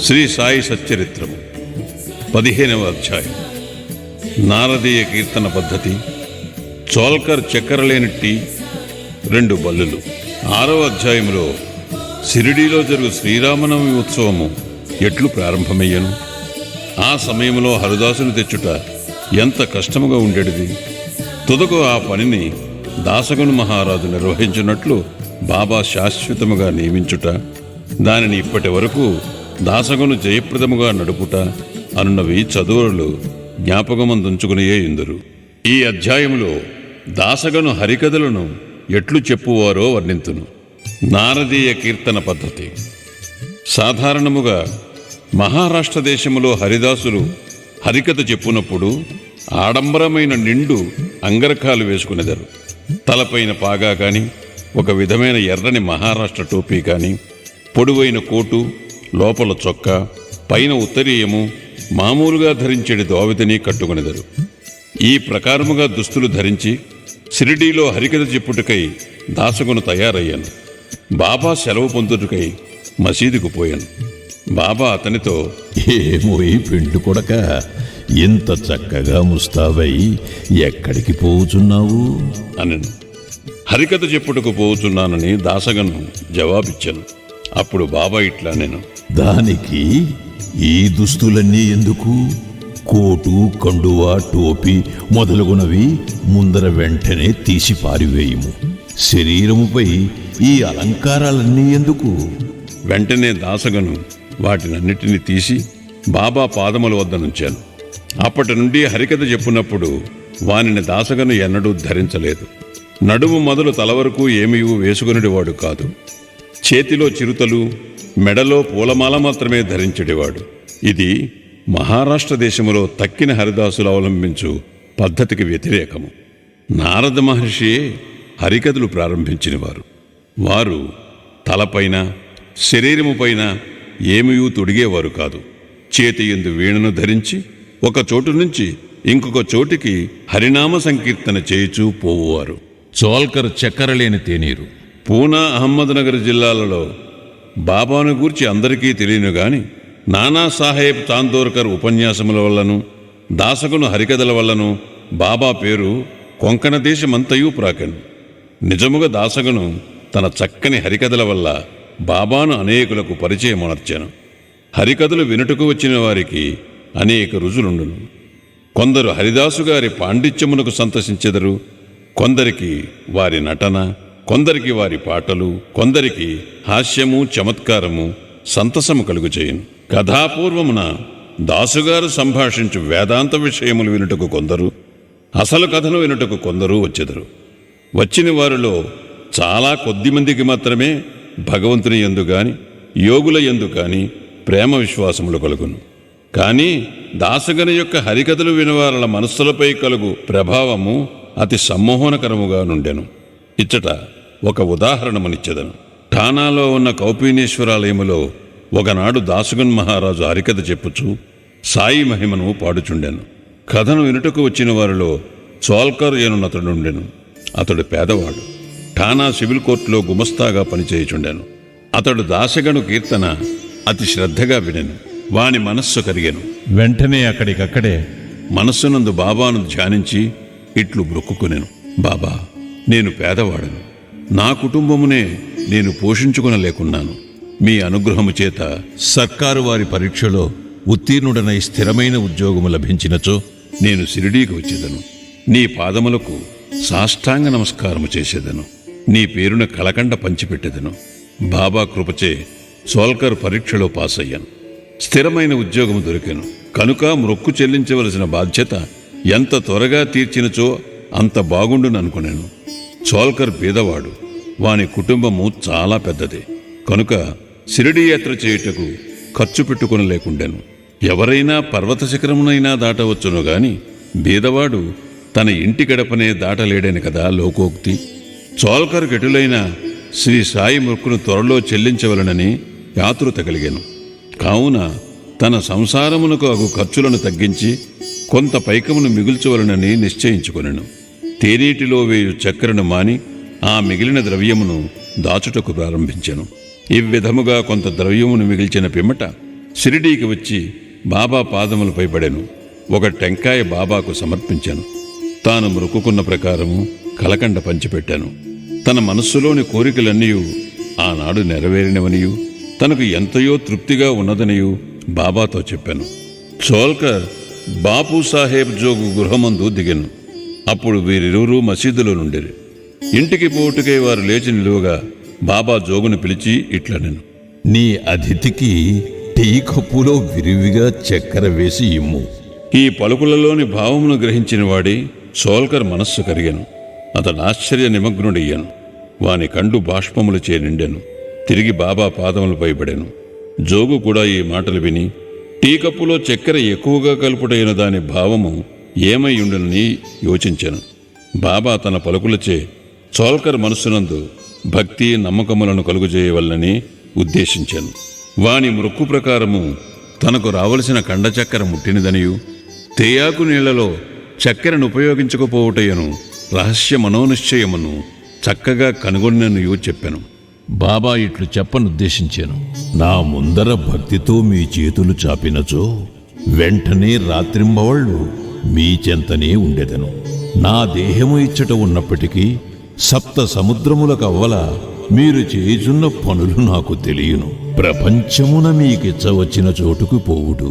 శ్రీ సాయి సచ్చరిత్రము 15వ అధ్యాయం. నారదీయ కీర్తన పద్ధతి. చోల్కర్ చక్కెరలేని టీ 2 బల్లులు. 6వ అధ్యాయంలో షిరిడీలో జరుగు శ్రీరామనవమి ఉత్సవము ఎట్లు ప్రారంభమయ్యను. ఆ సమయంలో హరిదాసును తెచ్చుట ఎంత కష్టముగా ఉండేది. తుదకు ఆ పనిని దాసగను మహారాజు నిర్వహించినట్లు బాబా శాశ్వతముగా నియమించుట, దానిని ఇప్పటి వరకు దాసగను జయప్రదముగా నడుపుట అనున్నవి చదువులు జ్ఞాపకమందుంచుకునియే ఇందురు. ఈ అధ్యాయములో దాసగను హరికథలను ఎట్లు చెప్పువారో వర్ణింతును. నారదీయ కీర్తన పద్ధతి. సాధారణముగా మహారాష్ట్ర దేశములో హరిదాసులు హరికథ చెప్పునప్పుడు ఆడంబరమైన నిండు అంగరకాలు వేసుకునేదారు. తలపైన పాగా కాని, ఒక విధమైన ఎర్రని మహారాష్ట్ర టోపీ కాని, పొడవైన కోటు, లోపల చొక్కా, పైన ఉత్తరీయము, మామూలుగా ధరించేటి దోవతిని కట్టుకునేదారు. ఈ ప్రకారముగా దుస్తులు ధరించి షిరిడీలో హరికథ చెప్పుటకై దాసగును తయారయ్యాను. బాబా సెలవు పొందుటకై మసీదుకు పోయాను. బాబా అతనితో, ఏమోయి పిండు కొడక, ఇంత చక్కగా ముస్తాబై ఎక్కడికి పోవుచున్నావు అనను. హరికథ చెప్పుటకు పోవుచున్నానని దాసగను జవాబిచ్చాను. అప్పుడు బాబా ఇట్లా నేను, దానికి ఈ దుస్తులన్నీ ఎందుకు? కోటు, కండువా, టోపీ మొదలగునవి ముందర వెంటనే తీసి పారివేయుము. శరీరముపై ఈ అలంకారాలన్నీ ఎందుకు? వెంటనే దాసగను వాటినన్నిటినీ తీసి బాబా పాదముల వద్ద నుంచాను. అప్పటి నుండి హరికథ చెప్పునప్పుడు వానిని దాసగను ఎన్నడూ ధరించలేదు. నడుము మొదలు తల వరకు ఏమీ వేసుకునేవాడు కాదు. చేతిలో చిరుతలు, మెడలో పూలమాల మాత్రమే ధరించేవాడు. ఇది మహారాష్ట్ర దేశములో తక్కిన హరిదాసులు అవలంబించు పద్ధతికి వ్యతిరేకము. నారద మహర్షియే హరికథలు ప్రారంభించినవారు. వారు తలపైన, శరీరముపైన ఏమీ తొడిగేవారు కాదు. చేతి యందు వీణను ధరించి ఒక చోటు నుంచి ఇంకొక చోటికి హరినామ సంకీర్తన చేయుచూ పోవువారు. చోల్కర్ చక్కెరలేని తేనీరు. పూనా, అహ్మద్నగర్ జిల్లాలలో బాబాను గూర్చి అందరికీ తెలియను గాని నానాసాహెబ్ చాందోర్కర్ ఉపన్యాసముల వల్లను, దాసగును హరికథల వల్లను బాబా పేరు కొంకణ దేశమంతయూ ప్రాకెను. నిజముగా దాసగును తన చక్కని హరికథల వల్ల బాబాను అనేకులకు పరిచయమనర్చాను. హరికథలు వినుటకు వచ్చిన వారికి అనేక రుజులుండును. కొందరు హరిదాసు గారి పాండిత్యమునకు సంతసించెదరు, కొందరికి వారి నటన, కొందరికి వారి పాటలు, కొందరికి హాస్యము, చమత్కారము, సంతసము కలుగుచేయును. కథాపూర్వమున దాసుగారు సంభాషించు వేదాంత విషయములు వినుటకు కొందరు, అసలు కథను వినుటకు కొందరు వచ్చెదరు. వచ్చిన వారిలో చాలా కొద్ది మందికి మాత్రమే భగవంతుని యందు గాని, యోగుల యందు కాని ప్రేమ విశ్వాసములు కలుగును. కానీ దాసగని యొక్క హరికథలు వినవారల మనస్సులపై కలుగు ప్రభావము అతి సమ్మోహనకరముగా నుండెను. ఇచ్చట ఒక ఉదాహరణమునిచ్చెదను. ఠానాలో ఉన్న కౌపీనేశ్వరాలయములో ఒకనాడు దాసగన్ మహారాజు హరికథ చెప్పుచు సాయి మహిమను పాడుచుండెను. కథను వినుటకు వచ్చిన వారిలో చోల్కర్ ఎనున్నతడుండెను. అతడు పేదవాడు. ఠానా సివిల్ కోర్టులో గుమస్తాగా పనిచేయుచుండెను. అతడు దాసగను కీర్తన అతి శ్రద్ధగా వినెను. వాని మనస్సు కరిగెను. వెంటనే అక్కడికక్కడే మనస్సునందు బాబాను ధ్యానించి ఇట్లు బ్రొక్కుకొనెను. బాబా, నేను పేదవాడను. నా కుటుంబమునే నేను పోషించుకొనలేకున్నాను. మీ అనుగ్రహము చేత సర్కారు వారి పరీక్షలో ఉత్తీర్ణుడనై స్థిరమైన ఉద్యోగము లభించినచో నేను షిరిడీకి వచ్చేదను. నీ పాదములకు సాష్టాంగ నమస్కారము చేసేదను. నీ పేరున కలకండ పంచిపెట్టెదను. బాబా కృపచే చోల్కర్ పరీక్షలో పాస్ అయ్యాను. స్థిరమైన ఉద్యోగము దొరికాను. కనుక మొక్కు చెల్లించవలసిన బాధ్యత ఎంత త్వరగా తీర్చినచో అంత బాగుండుననుకున్నాను. చోల్కర్ పేదవాడు. వాని కుటుంబము చాలా పెద్దది. కనుక షిరిడీ యాత్ర చేయుటకు ఖర్చు పెట్టుకొనలేకుండాను. ఎవరైనా పర్వత శిఖరమునైనా దాటవచ్చును గాని బీదవాడు తన ఇంటి గడపనే దాటలేడని కదా లోకోక్తి. చోల్కర్ గెటులైన శ్రీ సాయి మొక్కును త్వరలో చెల్లించవలనని యాతృత కలిగాను. కావున తన సంసారమునకు అగు ఖర్చులను తగ్గించి కొంత పైకమును మిగుల్చవలనని నిశ్చయించుకొనెను. తేనీటిలో వేయు చక్కెరను మాని ఆ మిగిలిన ద్రవ్యమును దాచుటకు ప్రారంభించెను. ఈ విధముగా కొంత ద్రవ్యమును మిగిల్చిన పిమ్మట షిరిడీకి వచ్చి బాబా పాదములపై పడెను. ఒక టెంకాయ బాబాకు సమర్పించాను. తాను మొక్కుకున్న ప్రకారము కలకండ పంచిపెట్టాను. తన మనస్సులోని కోరికలన్నీ ఆనాడు నెరవేరినవనియు తనకు ఎంతయో తృప్తిగా ఉన్నదనియు బాబాతో చెప్పాను. చోల్కర్ బాపు సాహెబ్ జోగు గృహమందు దిగెను. అప్పుడు వీరిరువురూ మసీదులో నుండిరి. ఇంటికి పోటుకై వారు లేచి నిలువగా బాబా జోగును పిలిచి ఇట్లనెను. నీ అతిథికి టీ కప్పులో విరివిగా చక్కెర వేసి ఇమ్ము. ఈ పలుకులలోని భావమును గ్రహించిన వాడి సోల్కర్ మనస్సు కరిగాను. అతడు ఆశ్చర్య నిమగ్నుడయ్యాను. వాని కండు బాష్పములచే నిండెను. తిరిగి బాబా పాదములపై పడెను. జోగు కూడా ఈ మాటలు విని టీ కప్పులో చక్కెర ఎక్కువగా కలుపుటైన దాని భావము ఏమై ఉండునని యోచించెను. బాబా తన పలుకులచే సోల్కర్ మనస్సునందు భక్తి నమ్మకములను కలుగుజేయవలనని ఉద్దేశించాను. వాని మొక్కు ప్రకారము తనకు రావలసిన కండ చక్కెర ముట్టినదనియు తేయాకు నీళ్లలో చక్కెరను ఉపయోగించకపోవటయను రహస్య మనోనిశ్చయమును చక్కగా కనుగొన్ననియు చెప్పెను. బాబా ఇట్లు చెప్పనుద్దేశించాను. నా ముందర భక్తితో మీ చేతులు చాపినచో వెంటనే రాత్రింబవళ్ళు మీ చెంతనే ఉండెదను. నా దేహము ఇచ్చట ఉన్నప్పటికీ సప్త సముద్రములకవ్వల మీరు చేయుచున్న పనులు నాకు తెలియను. ప్రపంచమున మీకిచ్చవచ్చిన చోటుకు పోవుడు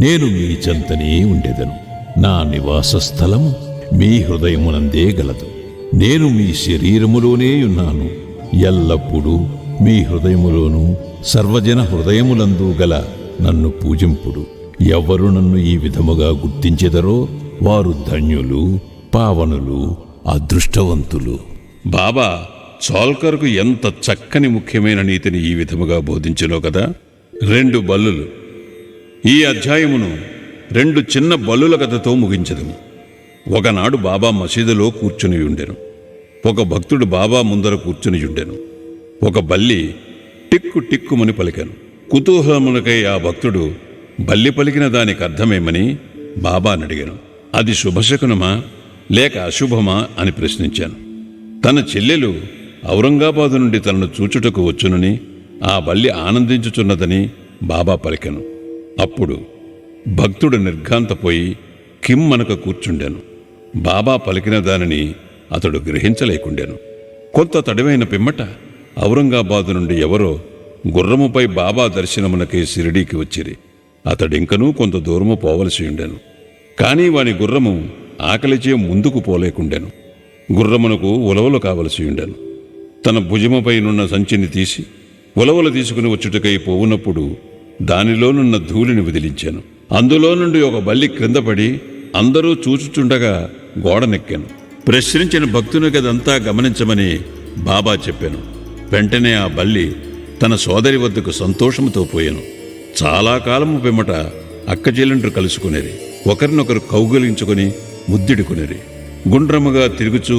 నేను మీ చెంతనే ఉండెదను. నా నివాస స్థలము మీ హృదయమునందే గలదు. నేను మీ శరీరములోనే ఉన్నాను. ఎల్లప్పుడూ మీ హృదయములోనూ సర్వజన హృదయములందు గల నన్ను పూజింపుడు. ఎవరు నన్ను ఈ విధముగా గుర్తించెదరో వారు ధన్యులు, పావనులు, అదృష్టవంతులు. బాబా సోల్కర్కు ఎంత చక్కని ముఖ్యమైన నీతిని ఈ విధముగా బోధించెనో కదా. 2 బల్లులు. ఈ అధ్యాయమును 2 చిన్న బల్లుల కథతో ముగించదము. ఒకనాడు బాబా మసీదులో కూర్చుని ఉండెను. ఒక భక్తుడు బాబా ముందర కూర్చుని ఉండెను. ఒక బల్లి టిక్కు టిక్కుమని పలికెను. కుతూహలమునకై ఆ భక్తుడు బల్లి పలికిన దానికి అర్థమేమని బాబాని అడిగాను. అది శుభశకునమా లేక అశుభమా అని ప్రశ్నించాను. తన చెల్లెలు ఔరంగాబాదు నుండి తనను చూచుటకు వచ్చునని ఆ బల్లి ఆనందించుచున్నదని బాబా పలికెను. అప్పుడు భక్తుడు నిర్ఘాంతపోయి కిమ్మనక కూర్చుండెను. బాబా పలికిన దానిని అతడు గ్రహించలేకుండెను. కొంత తడివైన పిమ్మట ఔరంగాబాదు నుండి ఎవరో గుర్రముపై బాబా దర్శనమునకై షిరిడీకి వచ్చిరి. అతడింకనూ కొంత దూరము పోవలసి ఉండెను. కానీ వాని గుర్రము ఆకలిచే ముందుకు పోలేకుండెను. గుర్రమునకు ఉలవలు కావలసి ఉండెను. తన భుజముపైనున్న సంచిని తీసి ఉలవలు తీసుకుని వచ్చుటకై పోవునప్పుడు దానిలోనున్న ధూళిని వదిలించాను. అందులో నుండి ఒక బల్లి క్రిందపడి అందరూ చూచుచుండగా గోడనెక్కాను. ప్రశ్నించిన భక్తుని గదంతా గమనించమని బాబా చెప్పాను. వెంటనే ఆ బల్లి తన సోదరి వద్దకు సంతోషంతో పోయాను. చాలా కాలము పిమ్మట అక్కచెల్లెండ్రు కలుసుకునేది. ఒకరినొకరు కౌగిలించుకుని ముద్దిడుకునేది. గుండ్రముగా తిరుగుచూ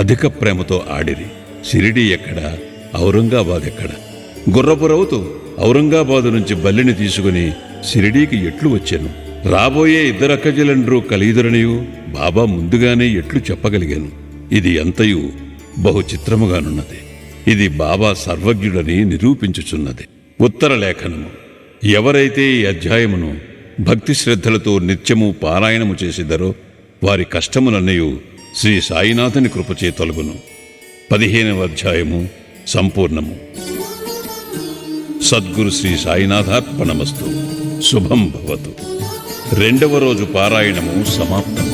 అధిక ప్రేమతో ఆడిరి. షిరిడీ ఎక్కడ, ఔరంగాబాద్ ఎక్కడ? గుర్రపురవుతూ ఔరంగాబాదు నుంచి బల్లిని తీసుకుని షిరిడీకి ఎట్లు వచ్చాను. రాబోయే 2 అక్కచెల్లెండ్రు కలియుదురనియు బాబా ముందుగానే ఎట్లు చెప్పగలిగాను. ఇది ఎంతయు బహు చిత్రముగానున్నది. ఇది బాబా సర్వజ్ఞుడని నిరూపించుచున్నది. ఉత్తర లేఖనము. ఎవరైతే ఈ అధ్యాయమును భక్తి శ్రద్ధలతో నిత్యము పారాయణము చేసిదరో వారి కష్టములన్నయు శ్రీ సాయినాథుని కృపచే తొలగును. 15వ అధ్యాయము సంపూర్ణము. సద్గురు శ్రీ సాయినాథార్పణమస్తు. శుభం భవతు. 2వ రోజు పారాయణము సమాప్తం.